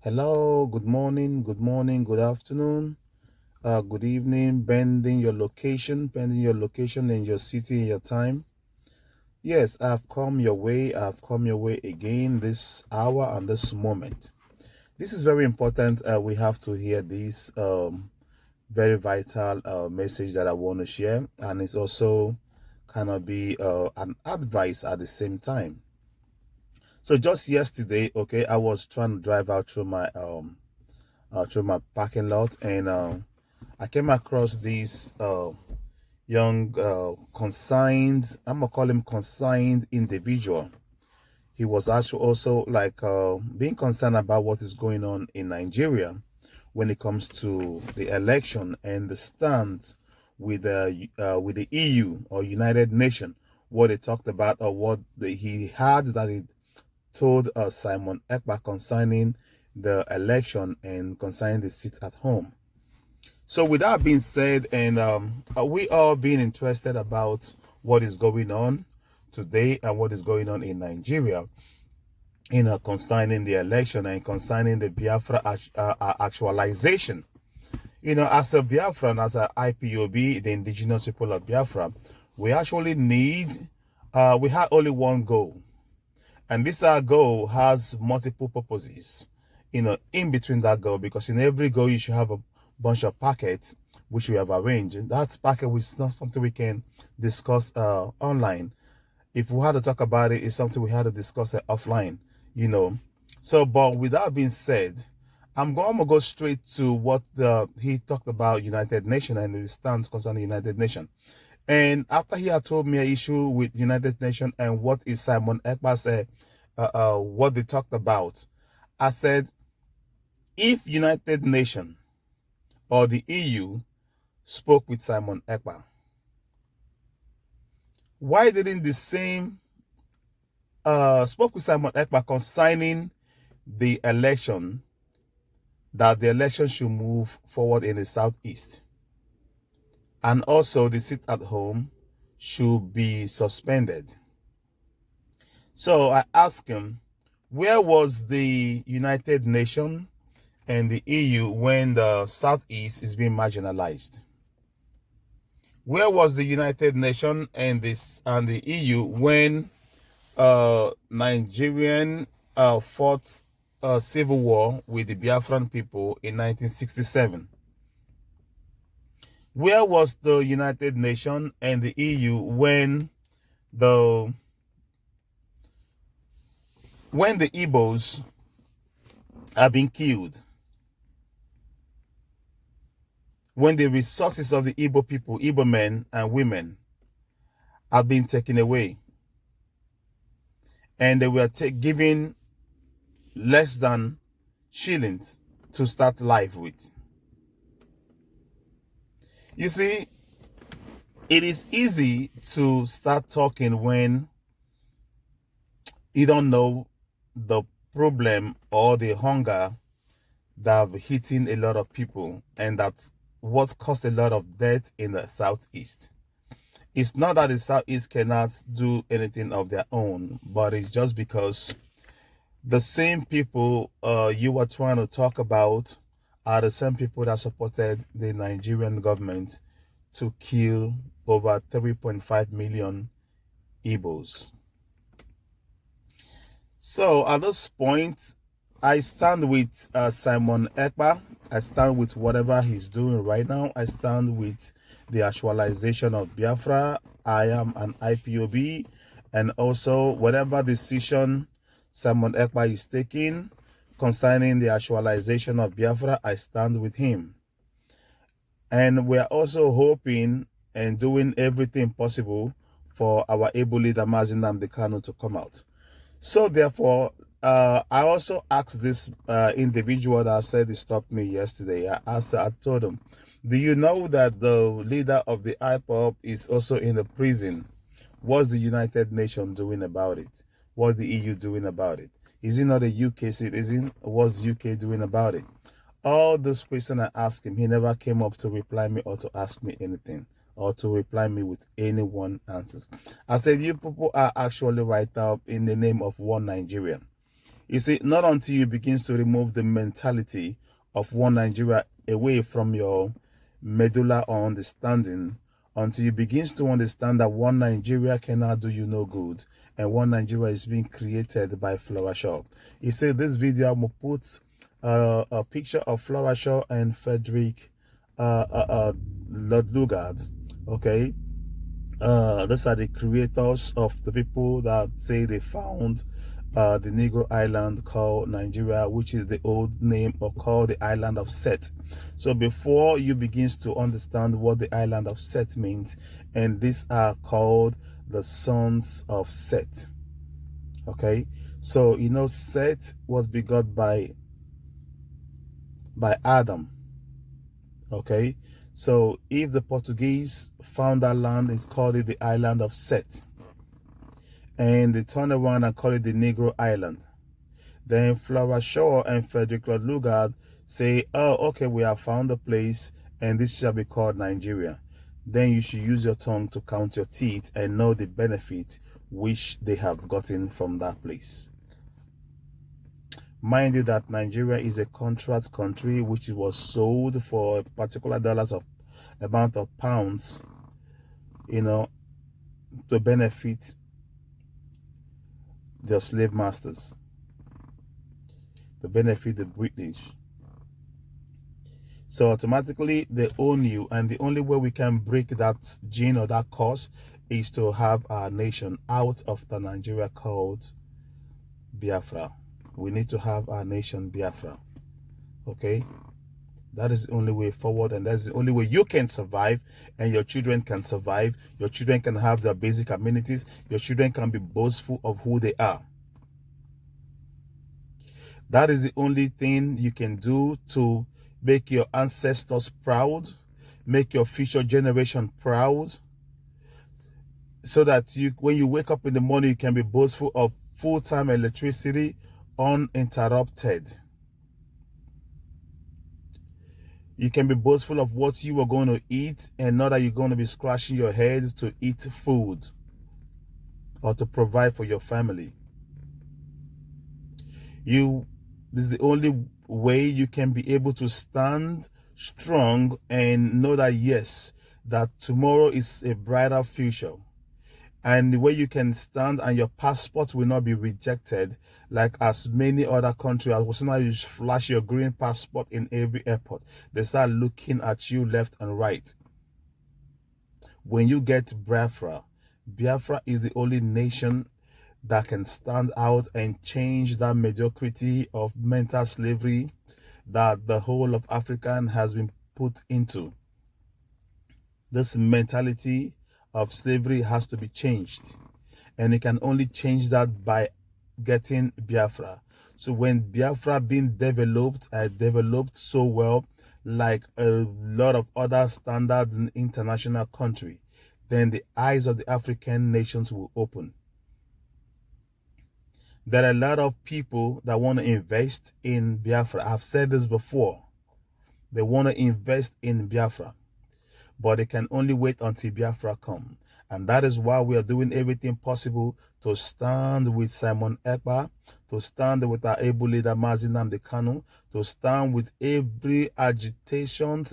Hello, good morning, good afternoon, good evening, pending your location and your city and your time. Yes, I've come your way. I've come your way again this hour and this moment. This is very important. We have to hear this very vital message that I want to share, and it's also kind of be an advice at the same time. So just yesterday, okay, I was trying to drive out through my parking lot, and I came across this young consigned, I'm gonna call him consigned individual. He was actually also like being concerned about what is going on in Nigeria when it comes to the election and the stand with the EU or United Nations, what they talked about or what he had that he told Simon Ekpa concerning the election and concerning the seat at home. So with that being said, and we all being interested about what is going on today and what is going on in Nigeria, concerning the election and concerning the Biafra actualization. As a Biafran, as a IPOB, the indigenous people of Biafra, we actually need, we had only one goal. And this our goal has multiple purposes, in between that goal, because in every goal you should have a bunch of packets which we have arranged. That packet is not something we can discuss online. If we had to talk about it, it's something we had to discuss offline, you know. So, but with that being said, I'm going to go straight to what he talked about United Nations and his stance concerning United Nations. And after he had told me an issue with United Nations and what is Simon Ekpa said, what they talked about, I said, if United Nations or the EU spoke with Simon Ekpa, why didn't the same spoke with Simon Ekpa concerning the election, that the election should move forward in the southeast, and also the seat at home should be suspended? So I asked him, where was the United Nations and the EU when the Southeast is being marginalized? Where was the United Nations and the EU when Nigerian fought a civil war with the Biafran people in 1967? Where was the United Nations and the EU the when the Igbos are being killed? When the resources of the Igbo people, Igbo men and women, are being taken away, and they were given less than shillings to start life with. You see, it is easy to start talking when you don't know the problem or the hunger that have hitting a lot of people, and that's what caused a lot of death in the Southeast. It's not that the Southeast cannot do anything of their own, but it's just because the same people you were trying to talk about are the same people that supported the Nigerian government to kill over 3.5 million Igbos. So at this point, I stand with Simon Ekpa. I stand with whatever he's doing right now. I stand with the actualization of Biafra. I am an IPOB, and also whatever decision Simon Ekpa is taking concerning the actualization of Biafra, I stand with him. And we are also hoping and doing everything possible for our able leader Mazi Nnamdi Kanu to come out. So therefore, I also asked this individual that said he stopped me yesterday. I told him, do you know that the leader of the IPOB is also in the prison? What's the United Nations doing about it? What's the EU doing about it? Is he not a UK citizen? What's UK doing about it? All those questions I asked him, he never came up to reply me or to ask me anything, or to reply me with any one answers. I said, you people are actually right up in the name of one Nigerian. You see, not until you begin to remove the mentality of one Nigeria away from your medulla or understanding, until you begin to understand that one Nigeria cannot do you no good, and one Nigeria is being created by Flora Shaw. You see, this video I'm gonna put a picture of Flora Shaw and Frederick Lord Lugard. Okay, these are the creators of the people that say they found the Negro island called Nigeria, which is the old name or called the island of Set. So before you begin to understand what the island of Set means, and these are called the sons of Set. Okay, so you know Set was begot by Adam. Okay, so if the Portuguese found that land, it's called it the island of Set, and they turn around and call it the Negro Island. Then Flora Shaw and Frederick Lord Lugard say, oh, okay, we have found a place and this shall be called Nigeria. Then you should use your tongue to count your teeth and know the benefit which they have gotten from that place. Mind you that Nigeria is a contract country which was sold for a particular dollars of amount of pounds, you know, to benefit their slave masters, to benefit the British. So automatically they own you, and the only way we can break that gene or that curse is to have our nation out of the Nigeria called Biafra. We need to have our nation Biafra. Okay, that is the only way forward, and that's the only way you can survive and your children can survive. Your children can have their basic amenities. Your children can be boastful of who they are. That is the only thing you can do to make your ancestors proud, make your future generation proud, so that you, when you wake up in the morning, you can be boastful of full-time electricity uninterrupted. You can be boastful of what you are going to eat, and not that you're going to be scratching your head to eat food or to provide for your family. This is the only way you can be able to stand strong and know that yes, that tomorrow is a brighter future. And the way you can stand and your passport will not be rejected like as many other countries. As now you flash your green passport in every airport, they start looking at you left and right. When you get Biafra, Biafra is the only nation that can stand out and change that mediocrity of mental slavery that the whole of Africa has been put into. This mentality of slavery has to be changed, and you can only change that by getting Biafra. So when Biafra being developed so well, like a lot of other standards in international country, then the eyes of the African nations will open. There are a lot of people that want to invest in Biafra. I've said this before. They want to invest in Biafra, but they can only wait until Biafra comes. And that is why we are doing everything possible to stand with Simon Ekpa, to stand with our able leader Mazi Nnamdi Kanu, to stand with every agitator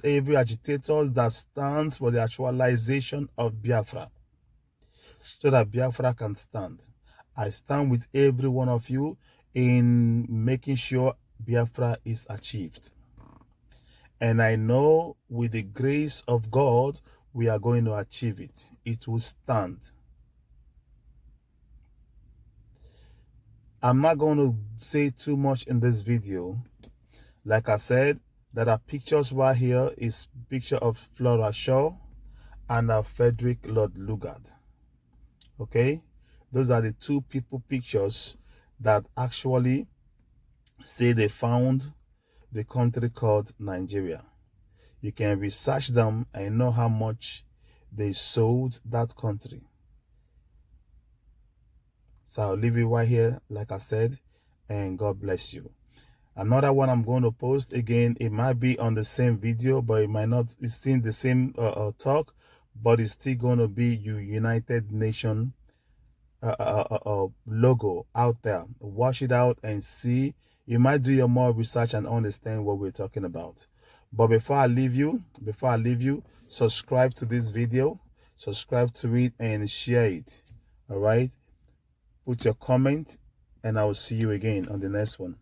that stands for the actualization of Biafra, so that Biafra can stand. I stand with every one of you in making sure Biafra is achieved. And I know with the grace of God, we are going to achieve it. It will stand. I'm not going to say too much in this video. Like I said, there are pictures right here. Is picture of Flora Shaw and Frederick Lord Lugard. Okay? Those are the two people pictures that actually say they found the country called Nigeria. You can research them and know how much they sold that country. So I'll leave it right here, like I said, and God bless you. Another one I'm going to post, again, it might be on the same video, but it might not, it's still the same talk, but it's still going to be United Nations logo out there. Wash it out and see. You might do your more research and understand what we're talking about. But before I leave you, subscribe to this video, subscribe to it and share it. All right. Put your comment and I will see you again on the next one.